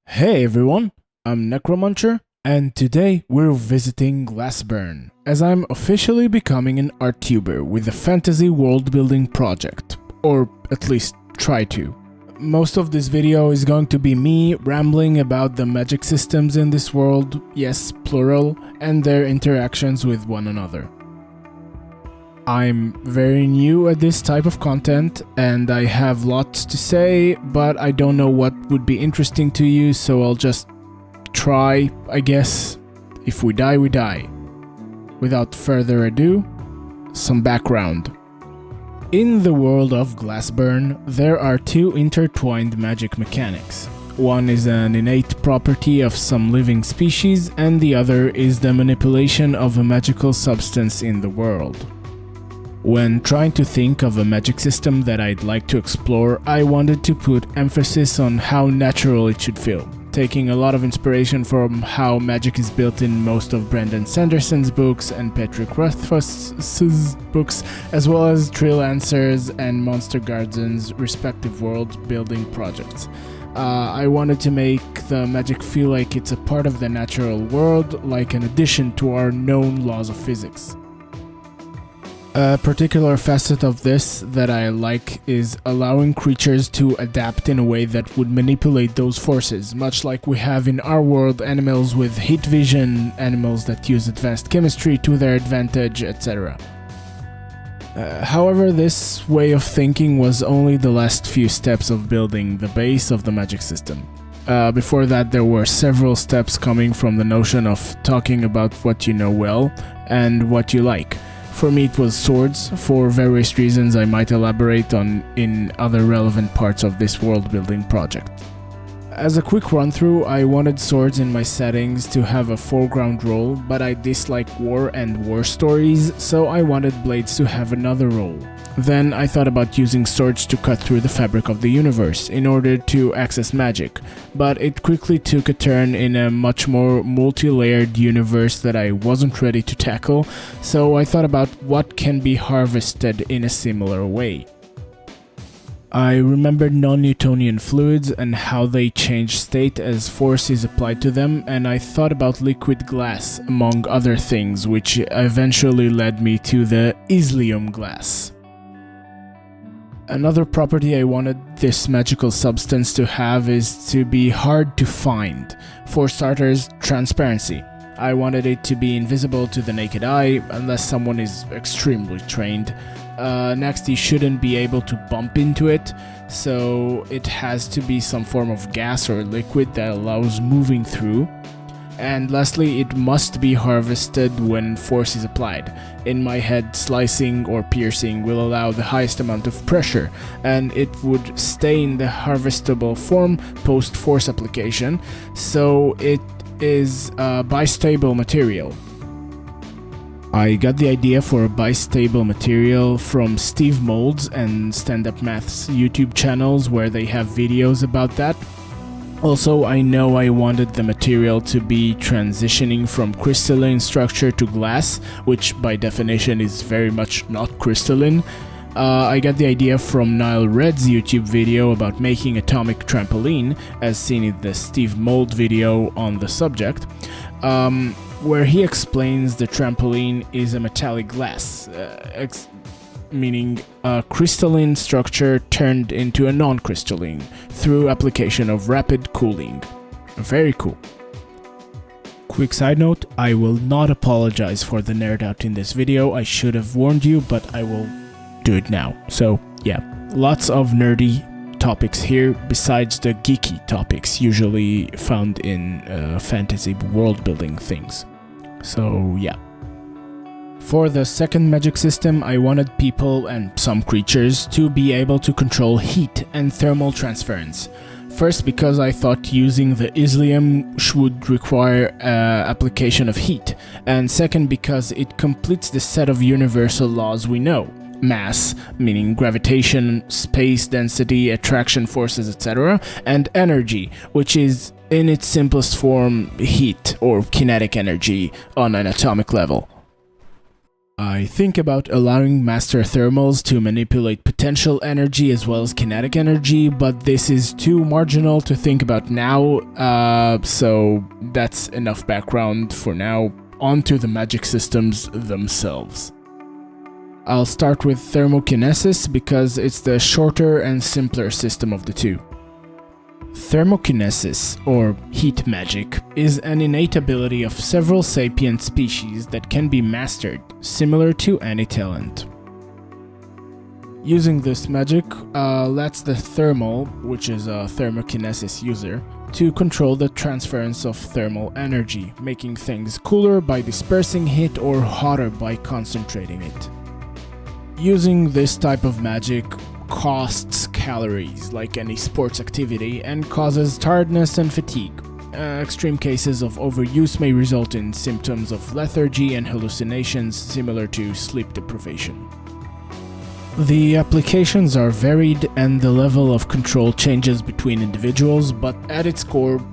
Hey everyone, I'm Necromuncher, and today we're visiting Glassburn, as I'm officially becoming an art tuber with a fantasy world building project, or at least try to. Most of this video is going to be me rambling about the magic systems in this world, yes, plural, and their interactions with one another. I'm very new at this type of content and I have lots to say, but I don't know what would be interesting to you, so I'll just try, I guess. If we die, we die. Without further ado, some background. In the world of Glassburn, there are two intertwined magic mechanics. One is an innate property of some living species, and the other is the manipulation of a magical substance in the world. When trying to think of a magic system that I'd like to explore, I wanted to put emphasis on how natural it should feel, taking a lot of inspiration from how magic is built in most of Brandon Sanderson's books and Patrick Rothfuss's books, as well as TreeLancer's and MonsterGarden's respective world-building projects. I wanted to make the magic feel like it's a part of the natural world, like an addition to our known laws of physics. A particular facet of this that I like is allowing creatures to adapt in a way that would manipulate those forces, much like we have in our world animals with heat vision, animals that use advanced chemistry to their advantage, etc. However, this way of thinking was only the last few steps of building the base of the magic system. Before that, there were several steps coming from the notion of talking about what you know well and what you like. For me it was swords, for various reasons I might elaborate on in other relevant parts of this world building project. As a quick run through, I wanted swords in my settings to have a foreground role, but I dislike war and war stories, so I wanted blades to have another role. Then I thought about using swords to cut through the fabric of the universe in order to access magic, but it quickly took a turn in a much more multi-layered universe that I wasn't ready to tackle, so I thought about what can be harvested in a similar way. I remembered non-Newtonian fluids and how they change state as force is applied to them, and I thought about liquid glass, among other things, which eventually led me to the Izlium glass. Another property I wanted this magical substance to have is to be hard to find. For starters, transparency. I wanted it to be invisible to the naked eye, unless someone is extremely trained. Next, you shouldn't be able to bump into it, so it has to be some form of gas or liquid that allows moving through. And lastly, it must be harvested when force is applied. In my head, slicing or piercing will allow the highest amount of pressure, and it would stay in the harvestable form post-force application, so it is a bistable material. I got the idea for a bistable material from Steve Mould's and Standup Maths YouTube channels, where they have videos about that. Also, I know I wanted the material to be transitioning from crystalline structure to glass, which by definition is very much not crystalline. I got the idea from NileRed's YouTube video about making atomic trampoline, as seen in the Steve Mould video on the subject, where he explains the trampoline is a metallic glass, meaning a crystalline structure turned into a non-crystalline through application of rapid cooling. Very cool. Quick side note, I will not apologize for the nerd out in this video. I should have warned you, but I will do it now. So yeah, lots of nerdy topics here besides the geeky topics usually found in fantasy world building things. So yeah. For the second magic system, I wanted people and some creatures to be able to control heat and thermal transference. First, because I thought using the Izlium would require application of heat, and second, because it completes the set of universal laws we know. Mass, meaning gravitation, space density, attraction forces, etc., and energy, which is in its simplest form heat or kinetic energy on an atomic level. I think about allowing master thermals to manipulate potential energy as well as kinetic energy, but this is too marginal to think about now, so that's enough background for now. On to the magic systems themselves. I'll start with Thermokinesis because it's the shorter and simpler system of the two. Thermokinesis, or heat magic, is an innate ability of several sapient species that can be mastered, similar to any talent. Using this magic lets the thermal, which is a thermokinesis user, to control the transference of thermal energy, making things cooler by dispersing heat or hotter by concentrating it. Using this type of magic costs calories like any sports activity and causes tiredness and fatigue. Extreme cases of overuse may result in symptoms of lethargy and hallucinations similar to sleep deprivation. The applications are varied and the level of control changes between individuals, but at its core,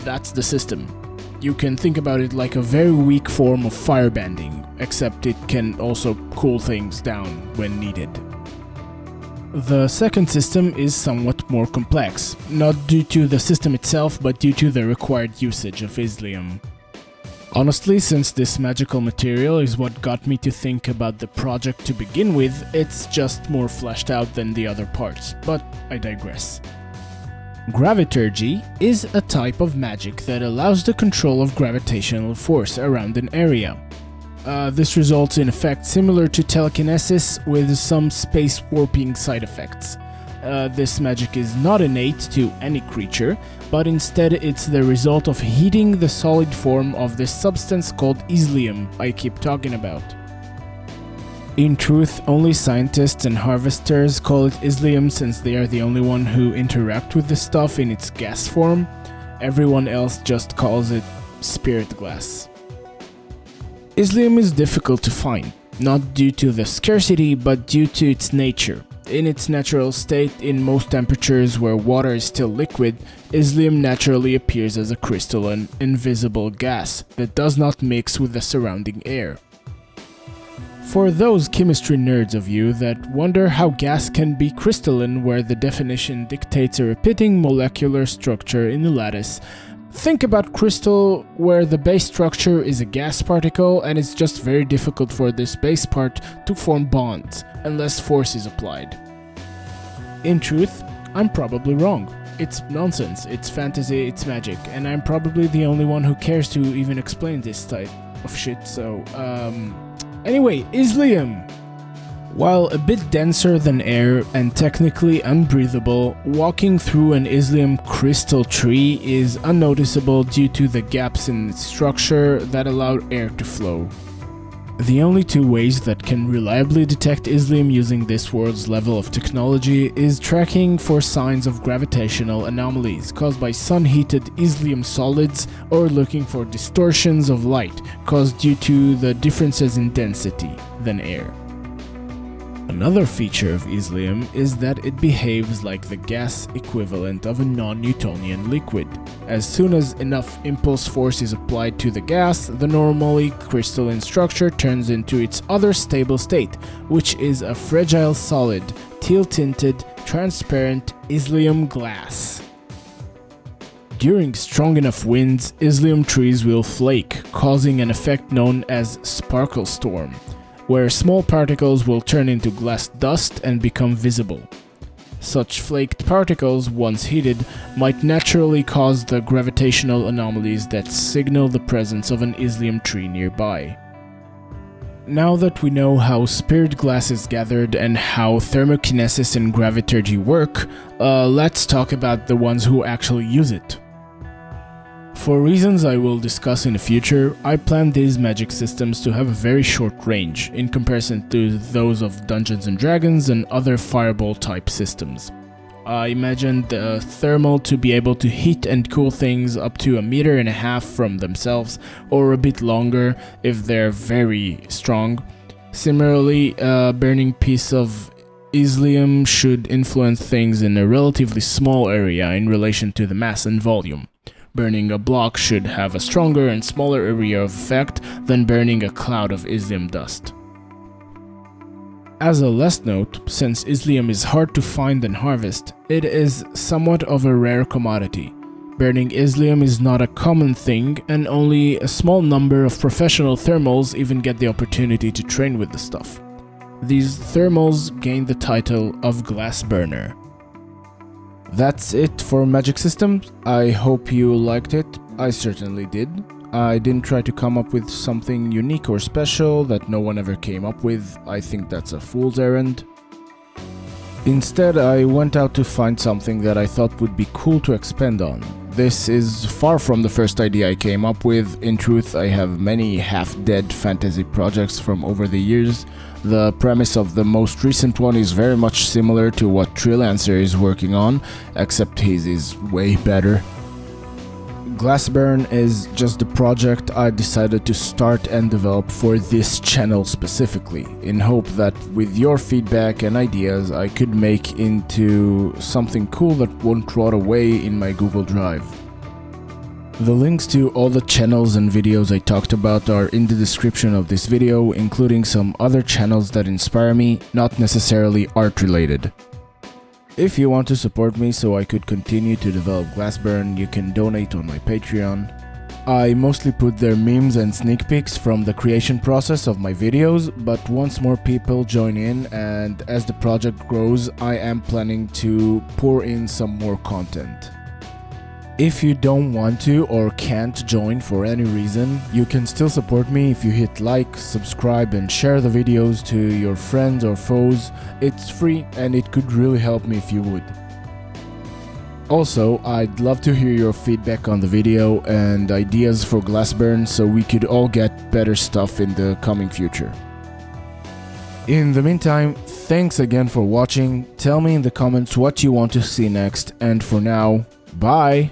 that's the system. You can think about it like a very weak form of firebending, except it can also cool things down when needed. The second system is somewhat more complex, not due to the system itself, but due to the required usage of Izlium. Honestly, since this magical material is what got me to think about the project to begin with, it's just more fleshed out than the other parts, but I digress. Graviturgy is a type of magic that allows the control of gravitational force around an area. This results in effects similar to telekinesis with some space warping side effects. This magic is not innate to any creature, but instead it's the result of heating the solid form of this substance called Izlium I keep talking about. In truth, only scientists and harvesters call it Izlium since they are the only one who interact with the stuff in its gas form. Everyone else just calls it spirit glass. Izlium is difficult to find, not due to the scarcity, but due to its nature. In its natural state, in most temperatures where water is still liquid, Izlium naturally appears as a crystalline, invisible gas that does not mix with the surrounding air. For those chemistry nerds of you that wonder how gas can be crystalline where the definition dictates a repeating molecular structure in the lattice, think about crystal where the base structure is a gas particle and it's just very difficult for this base part to form bonds unless force is applied. In truth, I'm probably wrong. It's nonsense, it's fantasy, it's magic, and I'm probably the only one who cares to even explain this type of shit, so anyway, Izlium! While a bit denser than air and technically unbreathable, walking through an Izlium crystal tree is unnoticeable due to the gaps in its structure that allow air to flow. The only two ways that can reliably detect Izlium using this world's level of technology is tracking for signs of gravitational anomalies caused by sun-heated Izlium solids or looking for distortions of light caused due to the differences in density than air. Another feature of Izlium is that it behaves like the gas equivalent of a non-Newtonian liquid. As soon as enough impulse force is applied to the gas, the normally crystalline structure turns into its other stable state, which is a fragile solid, teal-tinted, transparent Izlium glass. During strong enough winds, Izlium trees will flake, causing an effect known as sparkle storm, where small particles will turn into glass dust and become visible. Such flaked particles, once heated, might naturally cause the gravitational anomalies that signal the presence of an Izlium tree nearby. Now that we know how spirit glass is gathered and how thermokinesis and graviturgy work, let's talk about the ones who actually use it. For reasons I will discuss in the future, I plan these magic systems to have a very short range in comparison to those of Dungeons & Dragons and other fireball type systems. I imagine the thermal to be able to heat and cool things up to 1.5 meters from themselves, or a bit longer if they're very strong. Similarly, a burning piece of Izlium should influence things in a relatively small area in relation to the mass and volume. Burning a block should have a stronger and smaller area of effect than burning a cloud of Izlium dust. As a last note, since Izlium is hard to find and harvest, it is somewhat of a rare commodity. Burning Izlium is not a common thing, and only a small number of professional thermals even get the opportunity to train with the stuff. These thermals gain the title of Glassburner. That's it for Magic Systems. I hope you liked it. I certainly did. I didn't try to come up with something unique or special that no one ever came up with. I think that's a fool's errand. Instead, I went out to find something that I thought would be cool to expand on. This is far from the first idea I came up with. In truth, I have many half-dead fantasy projects from over the years. The premise of the most recent one is very much similar to what TreeLancer is working on, except his is way better. Glassburn is just the project I decided to start and develop for this channel specifically, in hope that with your feedback and ideas I could make into something cool that won't rot away in my Google Drive. The links to all the channels and videos I talked about are in the description of this video, including some other channels that inspire me, not necessarily art related. If you want to support me so I could continue to develop Glassburn, you can donate on my Patreon. I mostly put there memes and sneak peeks from the creation process of my videos, but once more people join in and as the project grows, I am planning to pour in some more content. If you don't want to or can't join for any reason, you can still support me if you hit like, subscribe and share the videos to your friends or foes. It's free and it could really help me if you would. Also, I'd love to hear your feedback on the video and ideas for Glassburn so we could all get better stuff in the coming future. In the meantime, thanks again for watching. Tell me in the comments what you want to see next, and for now, bye!